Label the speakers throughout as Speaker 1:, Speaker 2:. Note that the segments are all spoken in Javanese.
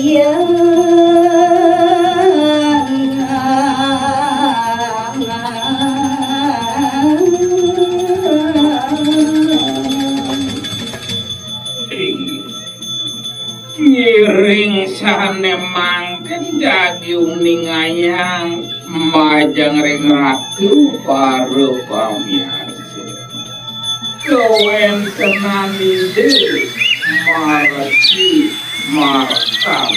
Speaker 1: Kiring sane mangken daging ningayang majang ring ratu paru pamiarsa kawen kenani de marasi markam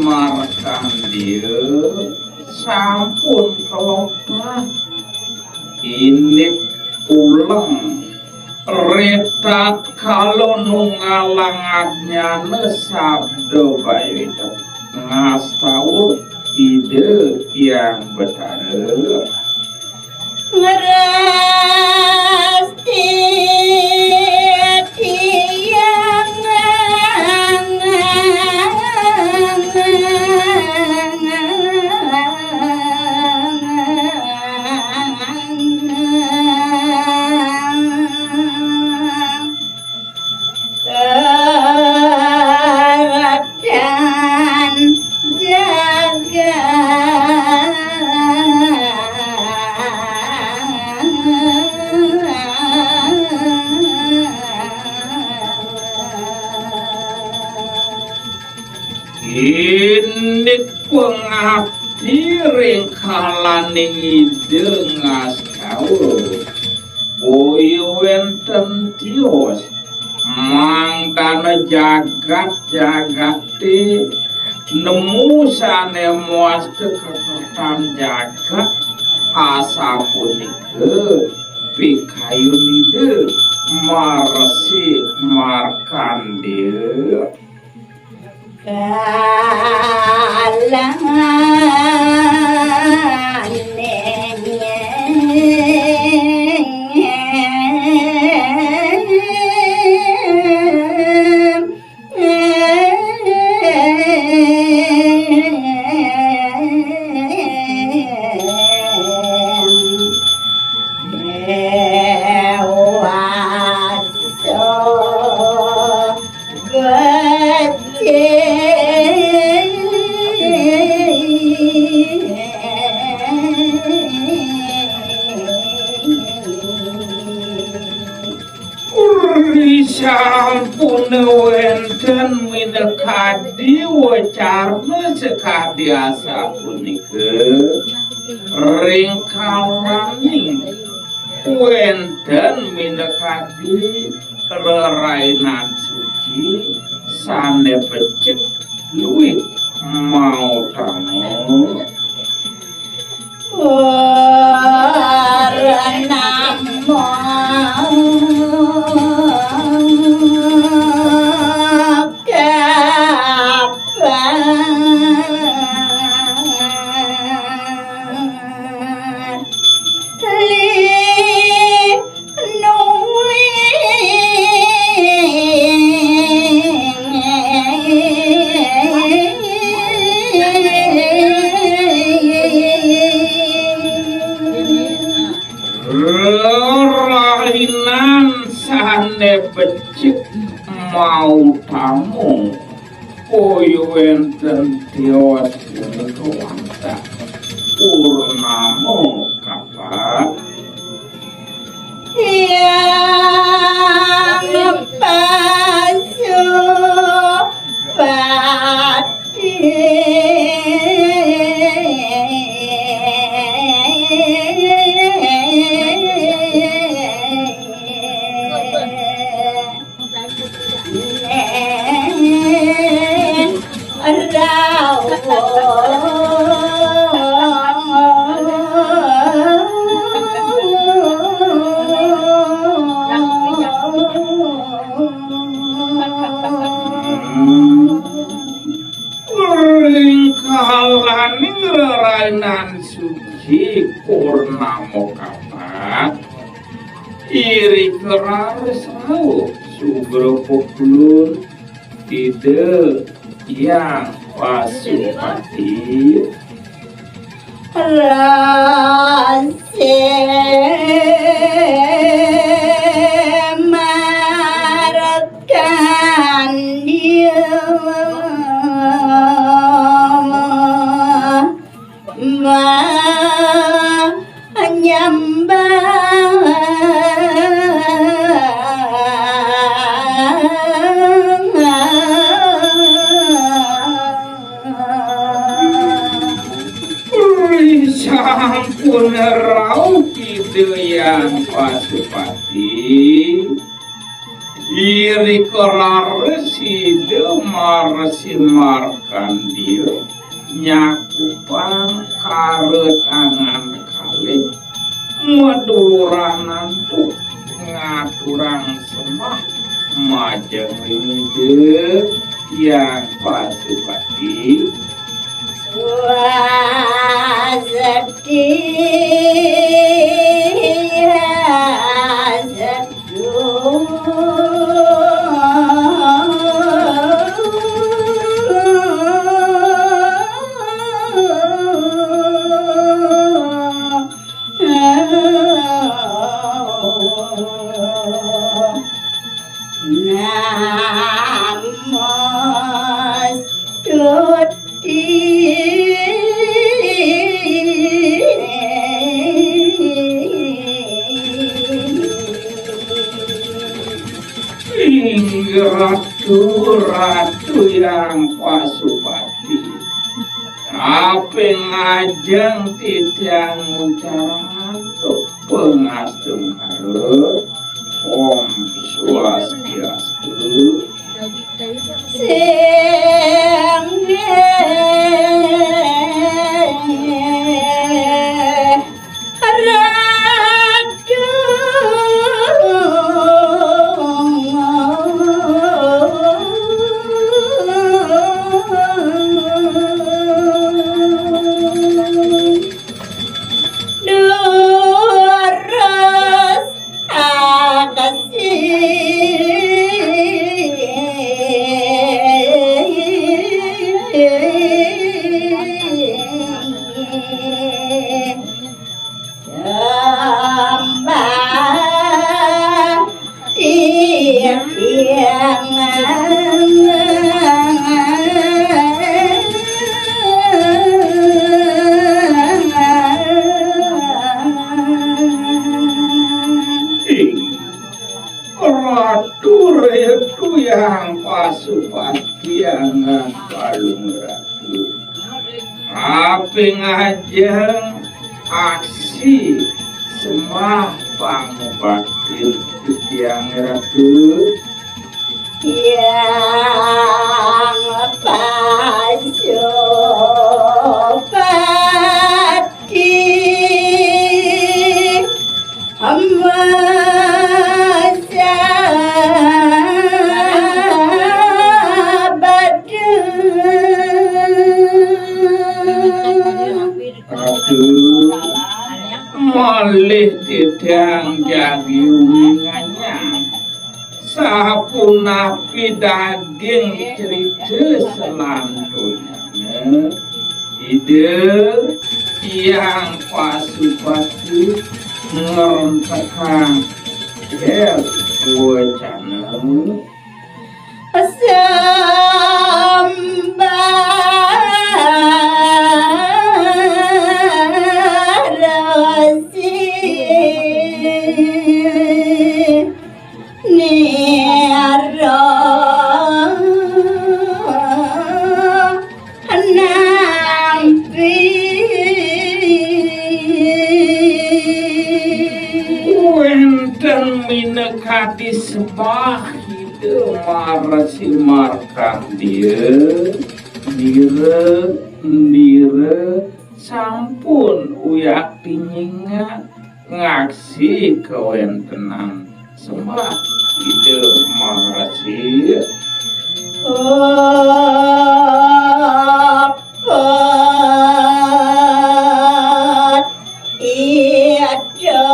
Speaker 1: markan dia sampun kelopah ini ulang retak kalau nungalangatnya nesabdo bayi ngas tahu ide yang benar
Speaker 2: ngerasti
Speaker 1: ini pengabdi ringkalane ide ngas kau boyo wenten tios mangkana jagat-jagate nemu sane muas keketan jagat asa punike pikayun ide marasi markandir
Speaker 2: kalangan
Speaker 1: sampun wenten minekadi wacarna sekadi asa punike ringkalaning wenten minekadi rerainan suci sane becik luwih mau tamu rainan sane becik mau tamu koyo wenten tiwas punika purnamo kapan
Speaker 2: yang pasu pati
Speaker 1: Ringkalaning rerainan suci purnamo kapat iri keraris rau subro poklun ide yang pasupati
Speaker 2: rase marakan dia
Speaker 1: sampun rau yang pasupati iri keraris ide marsimarkan dia nyakupan tangan kali meduluran tuh ngaturang semah majeng ide yang pasupati ratu yang pasupati apa ngajeng tidak ngucaran tuh pengastum karut om swatyastu Ratu yang pasupati yang palung ratu apa ngajeng aksi semah pangubatin yang ratu
Speaker 2: yang pasupati
Speaker 1: malih tidang jadi wingannya sapunapi daging cerita selanjutnya ide yang pasupati ngerontakan del wacana minekati sebah ide marasimarkan dia Ndire sampun uyak tinyingat ngaksi kewentenan sembah ide mahasih
Speaker 2: Opat Iada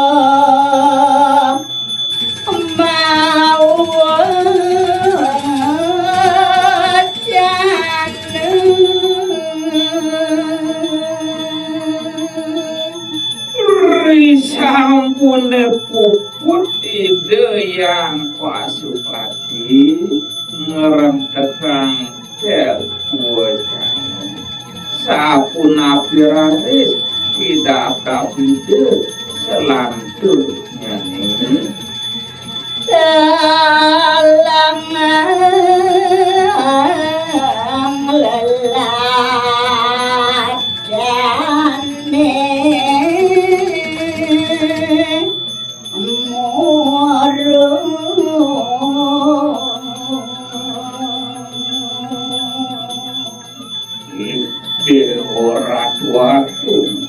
Speaker 1: sampune puput ide yang pasupati ngerentekang tel buatan sapuna piraris pidata pide selanturnya nih
Speaker 2: Salang leladane
Speaker 1: Dehorat waktu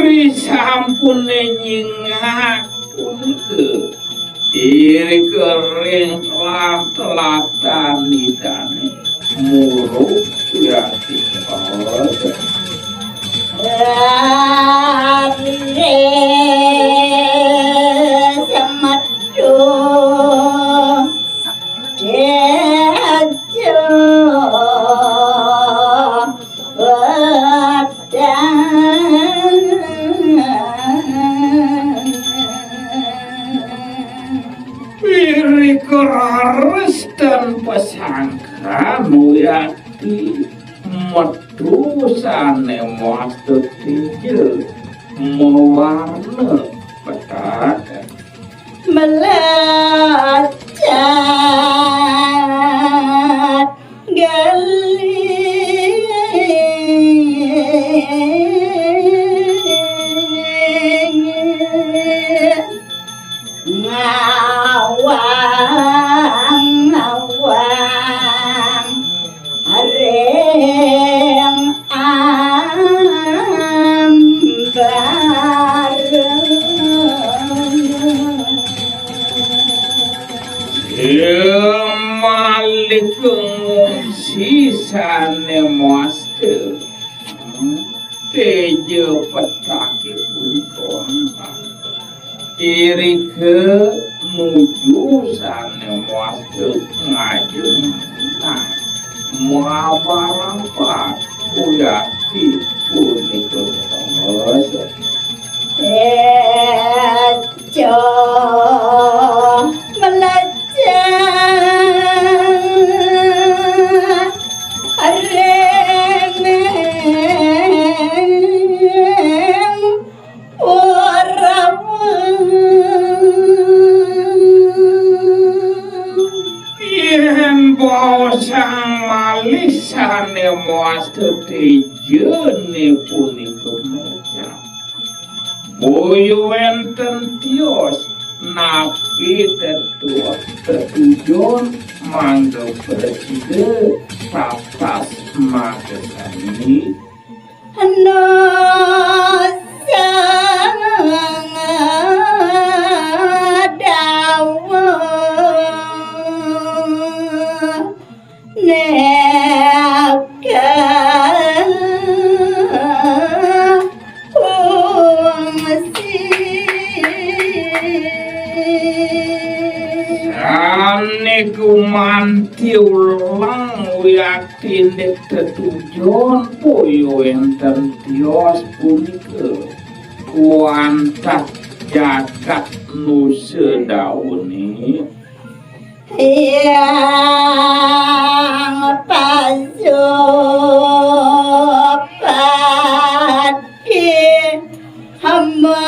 Speaker 1: risampune nyingak punike iri kering telatan idane muruk yati pawat
Speaker 2: Rare Samadu Dejo
Speaker 1: Rares dan pesangka muyati medusane maksud tije mewarna petaka
Speaker 2: Melacat ngawang areng ambar
Speaker 1: malik sisane master tejo petake punika iri ke nuju sane master ngajeng nah muabarapa uyati punika master
Speaker 2: Tejo melejat areng
Speaker 1: yen bosang malisane master tejene punika maca boyo enten tios napi tetujon mangga presiden tatas magesani
Speaker 2: Hana dawa neka
Speaker 1: Niku manti ulang yakin dek tetujon poyo enten tios punika kuantak jagat nu sedauni
Speaker 2: yang pasupati hamba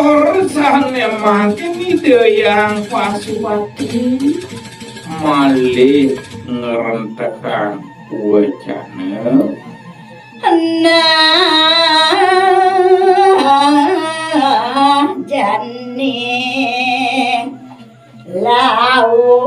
Speaker 1: Rasanya makin ide yang pasupati malih ngerentekan wacana
Speaker 2: lau